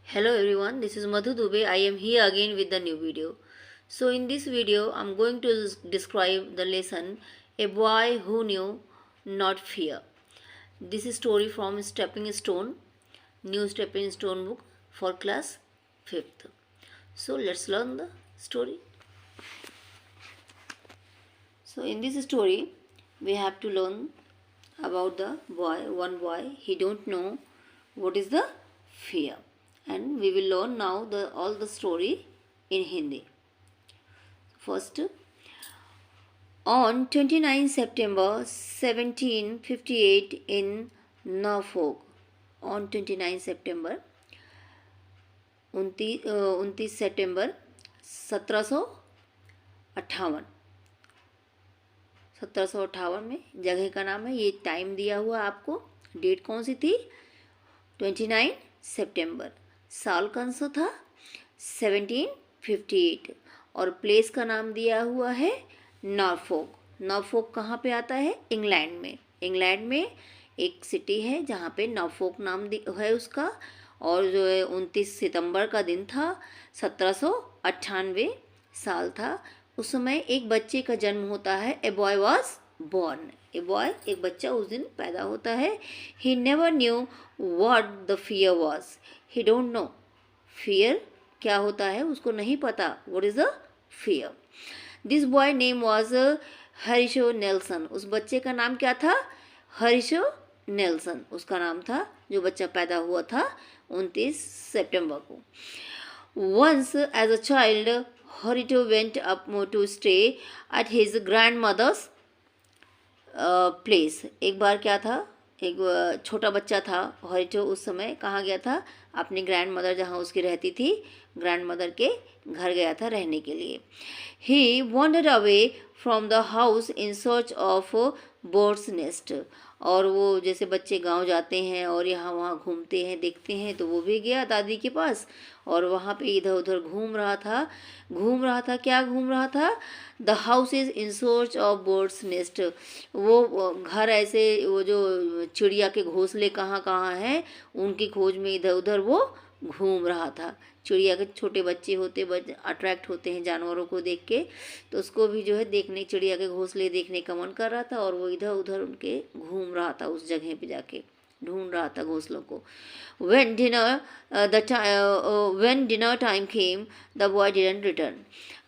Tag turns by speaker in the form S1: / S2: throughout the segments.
S1: Hello everyone, this is Madhu Dubey. I am here again with the new video. So in this video, I am going to describe the lesson A Boy Who Knew Not Fear. This is story from Stepping Stone, new Stepping Stone book for class 5th. So let's learn the story. So in this story, we have to learn about the boy, one boy. He don't know what is the fear. And we will learn now all the story in Hindi. First, on 29 September 1758 in Norfolk, on 29 September 29 सितंबर 1758 में जगह का नाम है। ये time दिया हुआ आपको। Date कौन सी थी? 29 सितंबर। साल कौन सा था? 1758। और प्लेस का नाम दिया हुआ है नॉरफोक। नॉरफोक कहाँ पे आता है? इंग्लैंड में। इंग्लैंड में एक सिटी है जहाँ पे नॉरफोक नाम है उसका। और जो है 29 सितंबर का दिन था, 1798 साल था। उस समय एक बच्चे का जन्म होता है। A boy was born. A boy, एक बच्चा उस दिन पैदा होता है। He never knew what the fear was. He don't know fear क्या होता है, उसको नहीं पता। What is the fear? This boy name was Horatio Nelson. उस बच्चे का नाम क्या था? हरीशो नेल्सन उसका नाम था, जो बच्चा पैदा हुआ था 29 सितंबर को। Once as a child Horatio went up to stay at his grandmother's place. एक बार क्या था, एक छोटा बच्चा था हरीटो, उस समय कहाँ गया था? अपनी ग्रैंड मदर जहाँ उसकी रहती थी, ग्रैंड मदर के घर गया था रहने के लिए। He wandered away from the house in search of bird's nest. और वो जैसे बच्चे गांव जाते हैं और यहाँ वहाँ घूमते हैं, देखते हैं, तो वो भी गया दादी के पास और वहाँ पे इधर उधर घूम रहा था। क्या घूम रहा था? The house is in search of bird's nest. वो घर ऐसे, वो जो चिड़िया के घोंसले कहाँ कहाँ हैं उनकी खोज में इधर उधर वो घूम रहा था। चिड़िया के छोटे बच्चे अट्रैक्ट होते हैं जानवरों को देख के, तो उसको भी जो है देखने, चिड़िया के घोंसले देखने का मन कर रहा था और वो इधर उधर उनके घूम रहा था, उस जगह पे जाके ढूंढ रहा था घोंसलों को। when dinner time came the boy didn't return।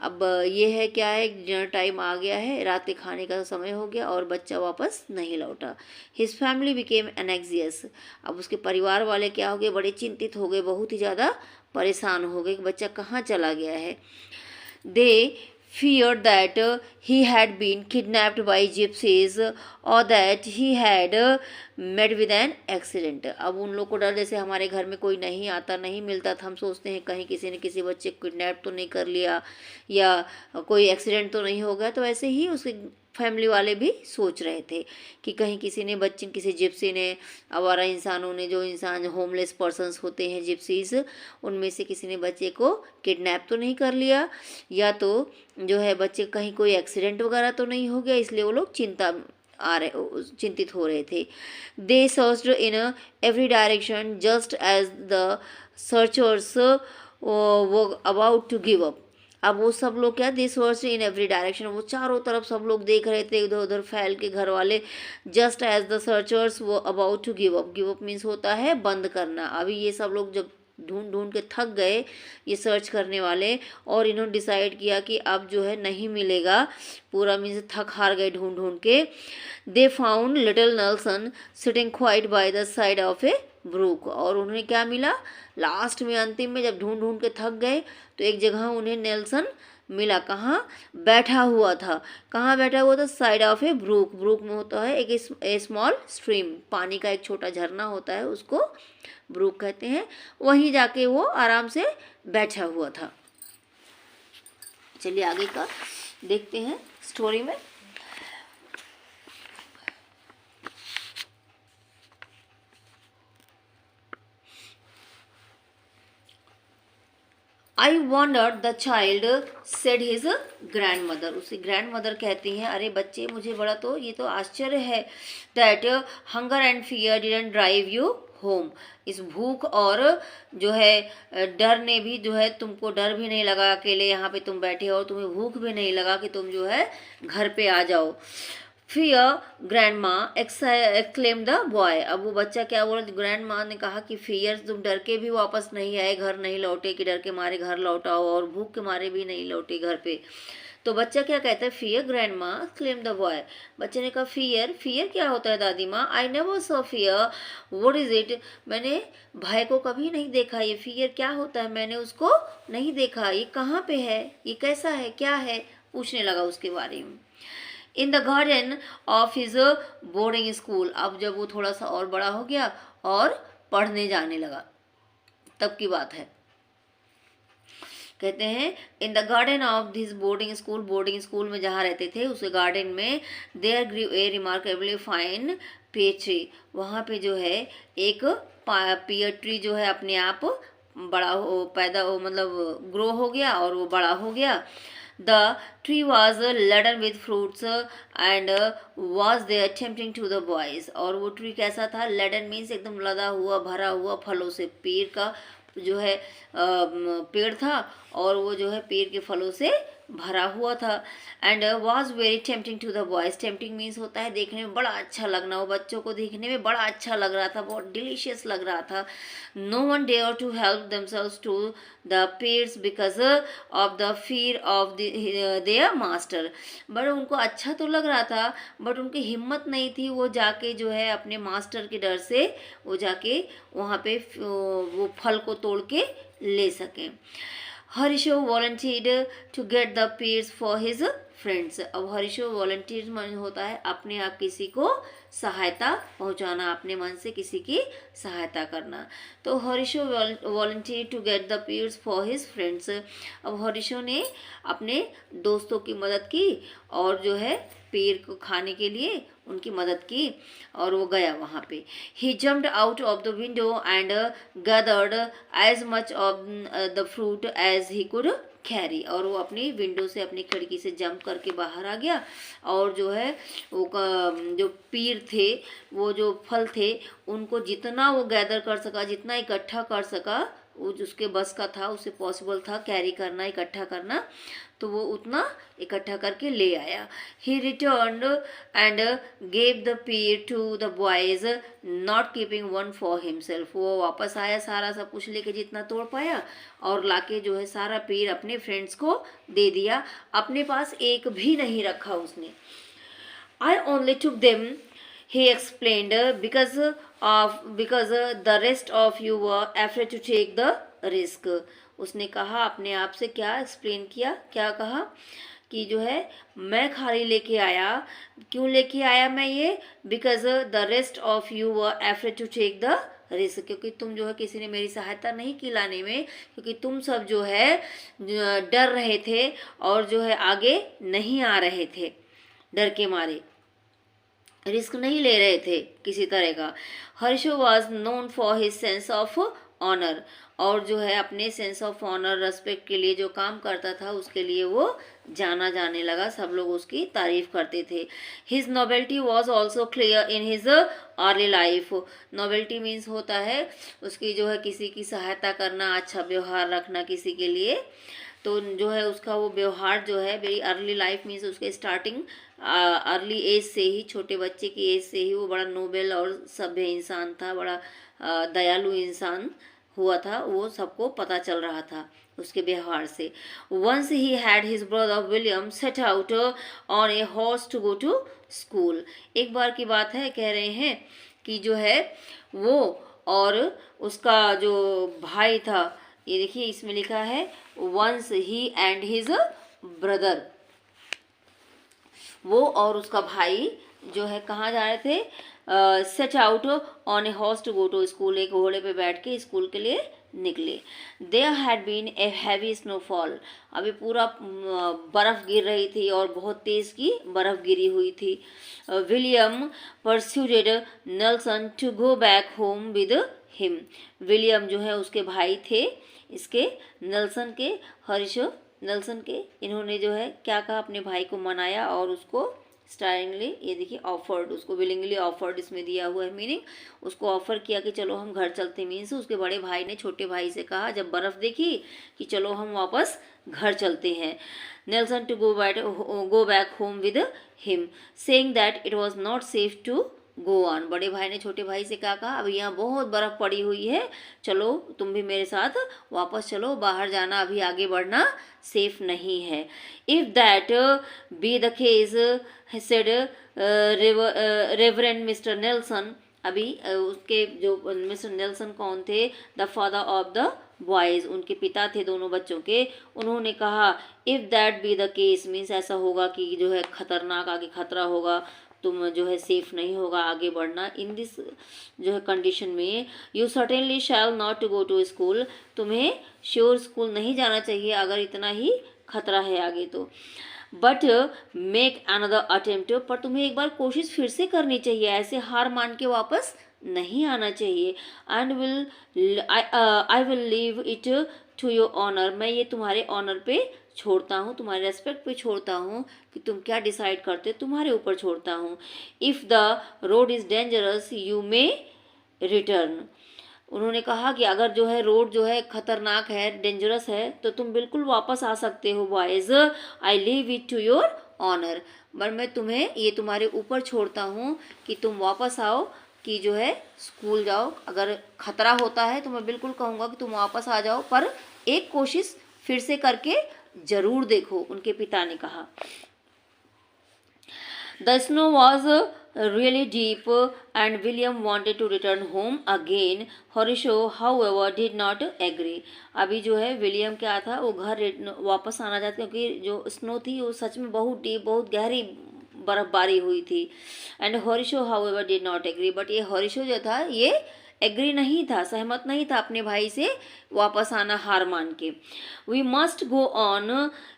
S1: अब ये है क्या है, डिनर टाइम आ गया है, रात के खाने का समय हो गया और बच्चा वापस नहीं लौटा। His family became एनेक्सियस। अब उसके परिवार वाले क्या हो गए? बड़े चिंतित हो गए, बहुत ही ज़्यादा परेशान हो गए कि बच्चा कहाँ चला गया है। दे feared that he had been kidnapped by gypsies or that he had met with an accident। अब उन लोग को डर, जैसे हमारे घर में कोई नहीं आता, नहीं मिलता था, हम सोचते हैं कहीं किसी ने किसी बच्चे को किडनैप तो नहीं कर लिया या कोई एक्सीडेंट तो नहीं हो गया। तो ऐसे ही उसके फैमिली वाले भी सोच रहे थे कि कहीं किसी ने बच्चे, किसी जिप्सी ने, आवारा इंसानों ने, जो इंसान होमलेस पर्सन्स होते हैं जिप्सीज, उनमें से किसी ने बच्चे को किडनैप तो नहीं कर लिया, या तो जो है बच्चे कहीं कोई एक्सीडेंट वगैरह तो नहीं हो गया। इसलिए वो लोग चिंतित हो रहे थे। They searched in every direction just as the searchers वो अबाउट टू गिव अप। अब वो सब लोग क्या, this verse in every direction, वो चारों तरफ सब लोग देख रहे थे, इधर उधर फैल के घर वाले। जस्ट एज द सर्चर्स वो about to give up. Give up means होता है बंद करना। अभी ये सब लोग जब ढूंढ ढूंढ के थक गए, ये सर्च करने वाले, और इन्होंने डिसाइड किया कि अब जो है नहीं मिलेगा, पूरा मीन्स थक हार गए ढूंढ ढूंढ के। They found little Nelson sitting quite by the side of a brook. और उन्हें क्या मिला? लास्ट में, अंतिम में, जब ढूंढ ढूंढ के थक गए तो एक जगह उन्हें नेल्सन मिला। कहाँ बैठा हुआ था? कहाँ बैठा हुआ था? Side of a brook. Brook में होता है एक स्मॉल स्ट्रीम, पानी का एक छोटा झरना होता है, उसको ब्रूक कहते हैं। वहीं जाके वो आराम से बैठा हुआ था। चलिए आगे का देखते हैं स्टोरी में। आई wandered the child said his grand mother. उसे ग्रैंड मदर कहती हैं, अरे बच्चे, मुझे बड़ा तो ये तो आश्चर्य है, that hunger and fear didn't drive you home. इस भूख और जो है डर ने भी जो है तुमको डर भी नहीं लगा, अकेले यहाँ पे तुम बैठे हो, तुम्हें भूख भी नहीं लगा कि तुम जो है घर पे आ जाओ। Fear grandma exclaim the boy. अब वो बच्चा क्या बोला, ग्रैंडमा ने कहा कि फियर, तुम डर के भी वापस नहीं आए, घर नहीं लौटे, कि डर के मारे घर लौटाओ और भूख के मारे भी नहीं लौटे घर पे। तो बच्चा क्या कहता है, fear grandma claim the boy. बच्चे ने कहा फियर, फियर क्या होता है दादी माँ, I never saw fear, what is it. मैंने भाई को कभी नहीं देखा, ये फियर क्या होता है, मैंने उसको नहीं देखा, ये कहाँ पे है, ये कैसा है, क्या है, पूछने लगा उसके बारे में। इन the garden of his boarding school. अब जब वो थोड़ा सा और बड़ा हो गया और पढ़ने जाने लगा, तब की बात है। कहते हैं in the garden of this boarding school, boarding school में जहाँ रहते थे उस गार्डन में, there grew a remarkably fine pear tree. वहाँ पे जो है एक पीयर ट्री जो है अपने आप बड़ा हो, पैदा हो, मतलब ग्रो हो गया और वो बड़ा हो गया। The tree was laden with fruits and was there tempting to the boys। और वो ट्री कैसा था, laden means एकदम लदा हुआ भरा हुआ फलों से, पेड़ का जो है पेड़ था और वो जो है पेड़ के फलों से भरा हुआ था। And was very tempting to the boys. Tempting means होता है देखने में बड़ा अच्छा लगना, वो बच्चों को देखने में बड़ा अच्छा लग रहा था, बहुत डिलीशियस लग रहा था। No one dare to help themselves to the pears because of the fear of their master. But उनको अच्छा तो लग रहा था, बट उनकी हिम्मत नहीं थी वो जाके जो है अपने मास्टर के डर से वो जाके वहाँ पे वो फल को तोड़ के ले सकें। Horatio volunteered to get the pears for his friends. अब हरीशो वॉलंटियर मन होता है अपने आप किसी को सहायता पहुंचाना, अपने मन से किसी की सहायता करना। तो Horatio volunteer to get the pears for his friends. अब हरीशो ने अपने दोस्तों की मदद की और जो है पेड़ को खाने के लिए उनकी मदद की और वो गया वहाँ पे। He jumped out of the window and gathered as much of the fruit as he could carry. और वो अपनी विंडो से, अपनी खिड़की से जंप करके बाहर आ गया और जो है वो जो पेड़ थे, वो जो फल थे, उनको जितना वो गैदर कर सका, जितना इकट्ठा कर सका, वो उसके बस का था, उसे पॉसिबल था कैरी करना, इकट्ठा करना, तो वो उतना इकट्ठा करके ले आया। He returned and gave the pear to the boys not keeping one for himself. वो वापस आया सारा सब कुछ लेके जितना तोड़ पाया और लाके जो है सारा पेड़ अपने फ्रेंड्स को दे दिया, अपने पास एक भी नहीं रखा उसने। I only took them, he explained, because the rest of you were afraid to take the risk। उसने कहा, अपने आप से क्या एक्सप्लेन किया, क्या कहा कि जो है मैं खाली लेके आया, क्यों लेके आया मैं ये, because the rest of you were afraid to take the risk, क्योंकि तुम जो है किसी ने मेरी सहायता नहीं की लाने में, क्योंकि तुम सब जो है डर रहे थे और जो है आगे नहीं आ रहे थे, डर के मारे रिस्क नहीं ले रहे थे किसी तरह का। Horatio was known for his sense of honour. और जो है अपने सेंस ऑफ ऑनर, रेस्पेक्ट के लिए जो काम करता था उसके लिए वो जाना जाने लगा, सब लोग उसकी तारीफ करते थे। His nobility was also clear in his early life. Nobility means होता है उसकी जो है किसी की सहायता करना, अच्छा व्यवहार रखना किसी के लिए, तो जो है उसका वो व्यवहार जो है वेरी अर्ली लाइफ मीन्स उसके स्टार्टिंग अर्ली एज से ही, छोटे बच्चे की एज से ही वो बड़ा नोबेल और सभ्य इंसान था, बड़ा दयालु इंसान हुआ था, वो सबको पता चल रहा था उसके व्यवहार से। Once he had his brother William set out on a horse to go to school. एक बार की बात है, कह रहे हैं कि जो है वो और उसका जो भाई था, ये देखिए इसमें लिखा है once he and his brother, वो और उसका भाई जो है कहाँ जा रहे थे, set out on a horse to go to school, एक घोड़े पे बैठ के स्कूल के लिए निकले। There had been a heavy snowfall. अभी पूरा बर्फ़ गिर रही थी और बहुत तेज़ की बर्फ़ गिरी हुई थी। William persuaded Nelson to go back home with him. William जो है उसके भाई थे इसके, नेल्सन के, हरीश नेल्सन के, इन्होंने जो है क्या कहा, अपने भाई को मनाया और उसको स्टार्टिंगली ये देखिए ऑफर्ड, उसको विलिंगली ऑफर्ड इसमें दिया हुआ है मीनिंग, उसको ऑफर किया कि चलो हम घर चलते, मीन्स उसके बड़े भाई ने छोटे भाई से कहा जब बर्फ़ देखी कि चलो हम वापस घर चलते हैं। Nelson to go back home with him saying that it was not safe to go on. बड़े भाई ने छोटे भाई से क्या कहा, अभी यहाँ बहुत बर्फ़ पड़ी हुई है, चलो तुम भी मेरे साथ वापस चलो, बाहर जाना अभी आगे बढ़ना सेफ नहीं है। If that be the case said reverend mister Nelson, अभी उसके जो मिस्टर नेल्सन कौन थे, the father of the boys, उनके पिता थे दोनों बच्चों के, उन्होंने कहा if that be the case means ऐसा होगा कि जो है खतरनाक आगे खतरा होगा, तुम जो है सेफ नहीं होगा आगे बढ़ना, इन दिस जो है कंडीशन में you certainly shall not to go to school, तुम्हें श्योर स्कूल नहीं जाना चाहिए अगर इतना ही खतरा है आगे तो। बट मेक अनदर अटेम्प्ट, पर तुम्हें एक बार कोशिश फिर से करनी चाहिए, ऐसे हार मान के वापस नहीं आना चाहिए। And I will leave it to your honour, मैं ये तुम्हारे ऑनर पे छोड़ता हूँ, तुम्हारे रेस्पेक्ट पे छोड़ता हूँ कि तुम क्या डिसाइड करते, तुम्हारे ऊपर छोड़ता हूँ। If the road is dangerous you may return, उन्होंने कहा कि अगर जो है रोड जो है खतरनाक है, डेंजरस है, तो तुम बिल्कुल वापस आ सकते हो boys, I leave it to your honour, पर मैं तुम्हें ये तुम्हारे ऊपर छोड़ता हूँ कि तुम वापस आओ, कि जो है स्कूल जाओ, अगर खतरा होता है तो मैं बिल्कुल कहूँगा कि तुम वापस आ जाओ, पर एक कोशिश फिर से करके जरूर देखो, उनके पिता ने कहा। The snow was really deep and William wanted to return home again. Horatio however did not agree. अभी जो है विलियम क्या था, वो घर वापस आना चाहते, क्योंकि जो स्नो थी वो सच में बहुत डीप, बहुत गहरी बर्फबारी हुई थी। And Horatio however did not agree, but ये होरिशो जो था ये एग्री नहीं था, सहमत नहीं था अपने भाई से वापस आना हार मान के। We must go on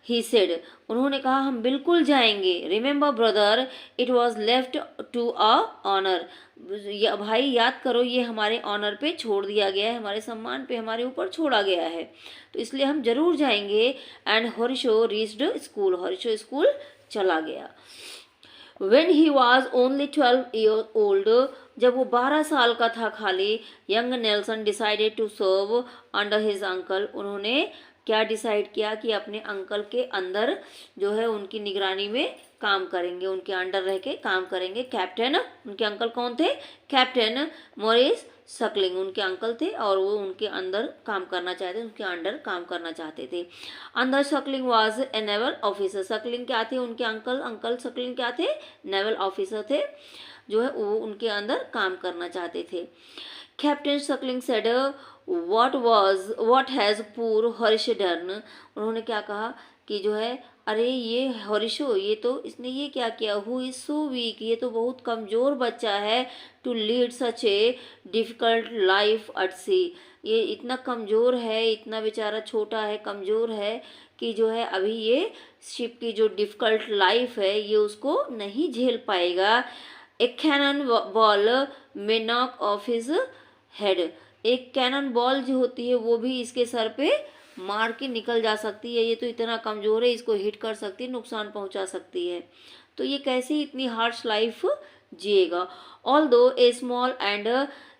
S1: he said, उन्होंने कहा हम बिल्कुल जाएंगे। Remember brother it was left to a honour, भाई याद करो ये हमारे ऑनर पे छोड़ दिया गया है, हमारे सम्मान पे हमारे ऊपर छोड़ा गया है, तो इसलिए हम जरूर जाएंगे। एंड होरिशो रीच्ड स्कूल, होरिशो स्कूल चला गया। When he was only 12 years old, जब वो 12 साल का था खाली, young Nelson decided to serve under his uncle, उन्होंने क्या डिसाइड किया कि अपने अंकल के अंदर जो है उनकी निगरानी में काम करेंगे, उनके अंडर रह के काम करेंगे। कैप्टन, उनके अंकल कौन थे, कैप्टन मॉरिस सकलिंग उनके अंकल थे, और वो उनके अंदर काम करना चाहते, उनके अंडर काम करना चाहते थे। अंदर Suckling was a naval officer, Suckling क्या थे, उनके अंकल सकलिंग क्या थे, नेवल ऑफिसर थे, जो है वो उनके अंदर काम करना चाहते थे। Captain Suckling said what has पूर हॉरिश डन, उन्होंने क्या कहा कि जो है अरे ये हॉरिशो, ये तो इसने ये क्या किया, हु इज़ सो वीक, ये तो बहुत कमज़ोर बच्चा है, to lead such a difficult life at sea, ये इतना कमज़ोर है, इतना बेचारा छोटा है, कमज़ोर है कि जो है अभी ये शिप की जो डिफ़िकल्ट लाइफ है ये उसको नहीं झेल पाएगा। एक cannon ball may knock off his head, एक कैनन बॉल जो होती है वो भी इसके सर पे मार के निकल जा सकती है, ये तो इतना कमज़ोर है, इसको हिट कर सकती है, नुकसान पहुंचा सकती है, तो ये कैसे इतनी हार्श लाइफ जिएगा। Although a small and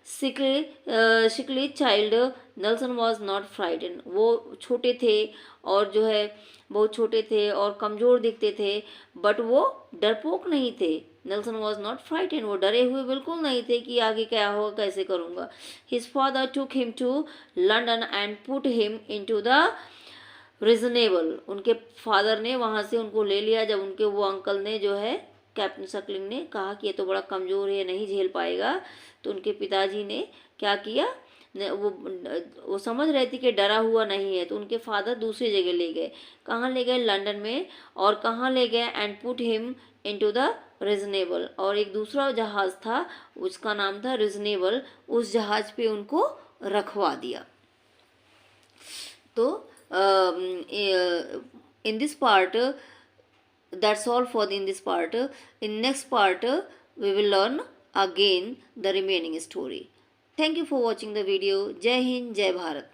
S1: sickly child Nelson was not frightened, वो छोटे थे और जो है बहुत छोटे थे और कमज़ोर दिखते थे, बट वो डरपोक नहीं थे। नेल्सन वॉज नॉट फ्राइटन, वो डरे हुए बिल्कुल नहीं थे कि आगे क्या होगा, कैसे करूँगा। His father took him to London and put him into the reasonable, उनके फादर ने वहाँ से उनको ले लिया जब उनके वो अंकल ने जो है कैप्टन सकलिंग ने कहा कि ये तो बड़ा कमज़ोर है, नहीं झेल पाएगा, तो उनके पिताजी ने क्या किया, वो समझ रहे थे कि डरा हुआ नहीं है, तो उनके फादर दूसरी जगह ले गए। कहाँ ले गए, लंदन में, और कहाँ ले गए, and put him into the reasonable, और एक दूसरा जहाज़ था उसका नाम था रीजनेबल, उस जहाज़ पे उनको रखवा दिया। तो in this part that's all for in this part. In next part we will learn again the remaining story. Thank you for watching the video. Jai Hind, Jai Bharat.